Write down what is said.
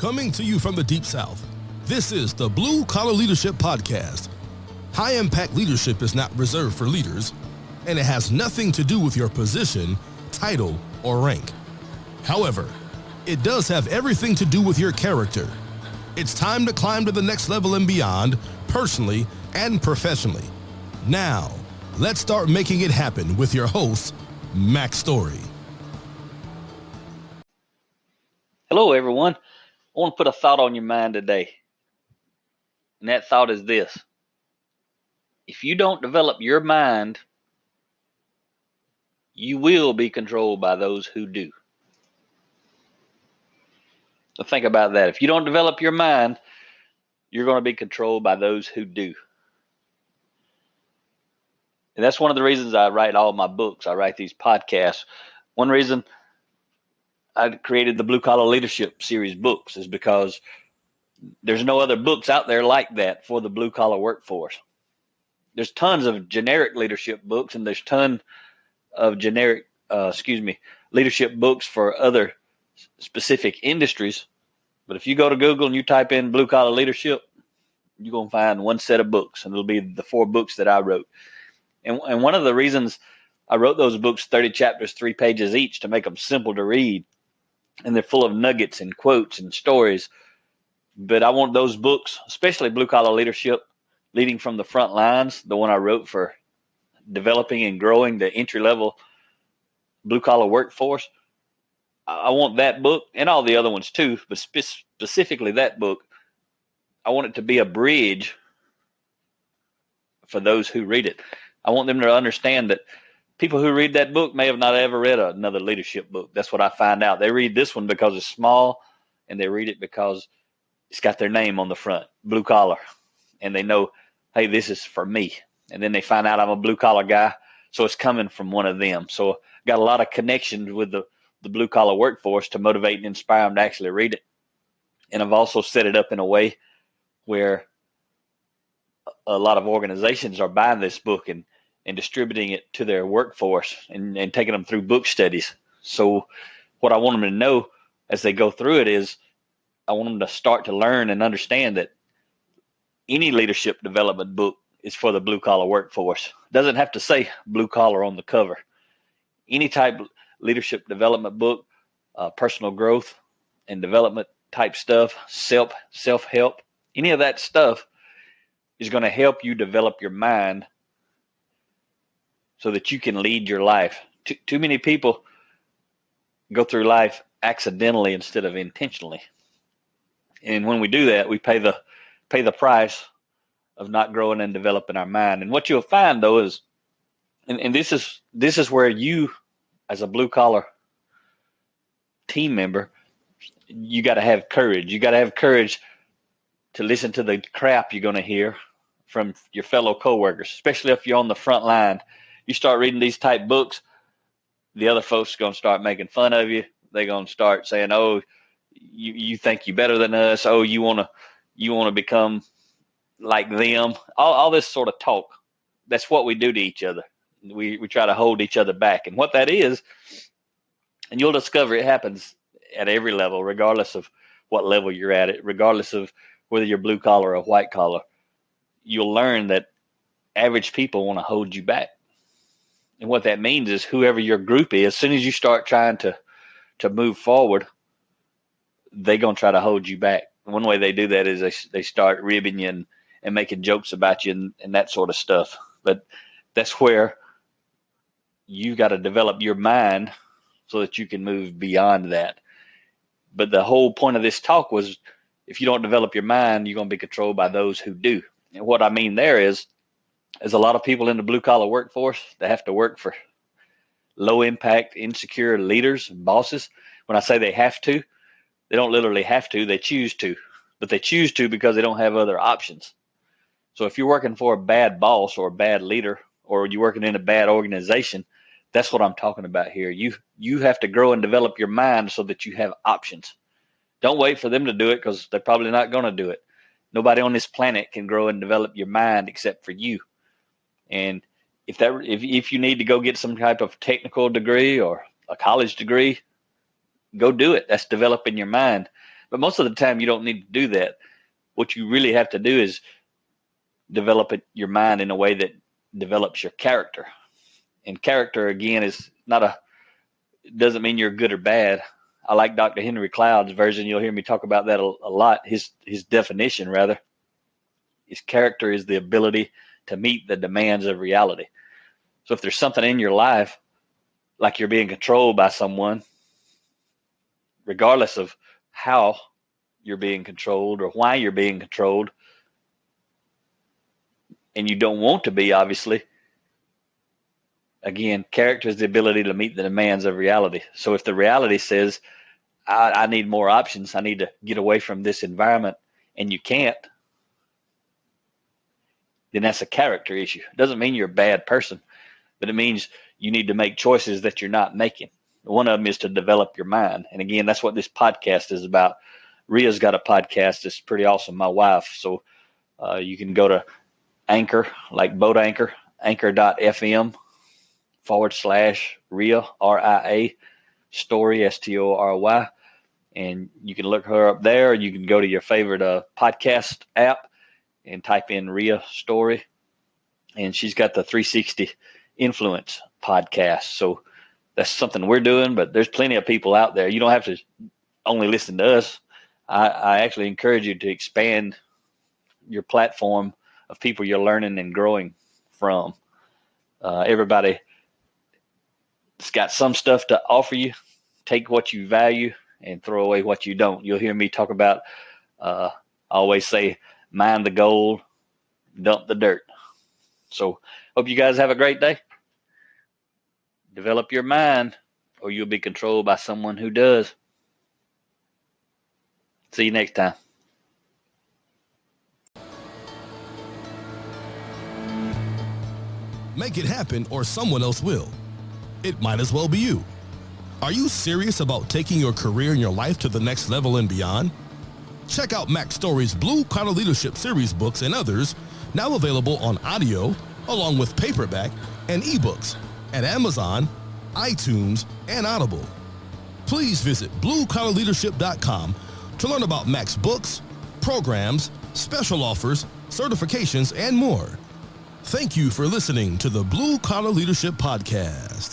Coming to you from the Deep South, this is the Blue Collar Leadership Podcast. High-impact leadership is not reserved for leaders, and it has nothing to do with your position, title, or rank. However, it does have everything to do with your character. It's time to climb to the next level and beyond, personally and professionally. Now, let's start making it happen with your host, Mac Story. Hello, everyone. I want to put a thought on your mind today. And that thought is this. If you don't develop your mind, you will be controlled by those who do. So think about that. If you don't develop your mind, you're going to be controlled by those who do. And that's one of the reasons I write all my books. I write these podcasts. One reason I created the Blue Collar Leadership series books is because there's no other books out there like that for the blue collar workforce. There's tons of generic leadership books, and there's tons of generic, leadership books for other specific industries. But if you go to Google and you type in blue collar leadership, you're going to find one set of books, and it'll be the 4 books that I wrote. And one of the reasons I wrote those books, 30 chapters, 3 pages each, to make them simple to read. And they're full of nuggets and quotes and stories. But I want those books, especially Blue Collar Leadership, Leading from the Front Lines, the one I wrote for developing and growing the entry-level blue-collar workforce. I want that book and all the other ones too, but specifically that book, I want it to be a bridge for those who read it. I want them to understand that people who read that book may have not ever read another leadership book. That's what I find out. They read this one because it's small, and they read it because it's got their name on the front, blue collar, and they know, hey, this is for me. And then they find out I'm a blue collar guy, so it's coming from one of them. So I got a lot of connections with the blue collar workforce to motivate and inspire them to actually read it. And I've also set it up in a way where a lot of organizations are buying this book and distributing it to their workforce and taking them through book studies. So what I want them to know as they go through it is I want them to start to learn and understand that any leadership development book is for the blue collar workforce. It doesn't have to say blue collar on the cover. Any type of leadership development book, personal growth and development type stuff, self-help, any of that stuff is going to help you develop your mind so that you can lead your life. Too many people go through life accidentally instead of intentionally. And when we do that, we pay the price of not growing and developing our mind. And what you'll find though is, and this is where you, as a blue collar team member, you got to have courage. You got to have courage to listen to the crap you're going to hear from your fellow coworkers, especially if you're on the front line. You start reading these type books, the other folks are going to start making fun of you. They're going to start saying, oh, you think you're better than us. Oh, you want to become like them. All this sort of talk. That's what we do to each other. We try to hold each other back. And what that is, and you'll discover it happens at every level, regardless of what level you're at, regardless of whether you're blue collar or white collar. You'll learn that average people want to hold you back. And what that means is whoever your group is, as soon as you start trying to move forward, they're going to try to hold you back. One way they do that is they start ribbing you and making jokes about you and that sort of stuff. But that's where you got to develop your mind so that you can move beyond that. But the whole point of this talk was, if you don't develop your mind, you're going to be controlled by those who do. And what I mean there is a lot of people in the blue collar workforce that have to work for low impact, insecure leaders and bosses. When I say they have to, they don't literally have to, they choose to, but they choose to because they don't have other options. So if you're working for a bad boss or a bad leader, or you're working in a bad organization, that's what I'm talking about here. You have to grow and develop your mind so that you have options. Don't wait for them to do it, because they're probably not going to do it. Nobody on this planet can grow and develop your mind except for you. And if you need to go get some type of technical degree or a college degree, go do it. That's developing your mind. But most of the time, you don't need to do that. What you really have to do is develop your mind in a way that develops your character. And character, again, is doesn't mean you're good or bad. I like Dr. Henry Cloud's version. You'll hear me talk about that a lot. His definition, rather, is character is the ability to meet the demands of reality. So if there's something in your life, like you're being controlled by someone, regardless of how you're being controlled or why you're being controlled, and you don't want to be, obviously, again, character is the ability to meet the demands of reality. So if the reality says, I need more options, I need to get away from this environment, and you can't, then that's a character issue. It doesn't mean you're a bad person, but it means you need to make choices that you're not making. One of them is to develop your mind. And again, that's what this podcast is about. Rhea's got a podcast. It's pretty awesome, my wife. So you can go to Anchor, like boat anchor, anchor.fm/Rhea, RIA, Story, STORY. And you can look her up there. You can go to your favorite podcast app and type in Rhea Story. And she's got the 360 Influence podcast. So that's something we're doing, but there's plenty of people out there. You don't have to only listen to us. I actually encourage you to expand your platform of people you're learning and growing from. Everybody's got some stuff to offer you. Take what you value and throw away what you don't. You'll hear me talk about, I always say, mine the gold, dump the dirt. So hope you guys have a great day. Develop your mind, or you'll be controlled by someone who does. See you next time. Make it happen, or someone else will. It might as well be you. Are you serious about taking your career and your life to the next level and beyond? Check out Mac Story's Blue Collar Leadership series books and others, now available on audio, along with paperback and ebooks at Amazon, iTunes, and Audible. Please visit bluecollarleadership.com to learn about Mac's books, programs, special offers, certifications, and more. Thank you for listening to the Blue Collar Leadership Podcast.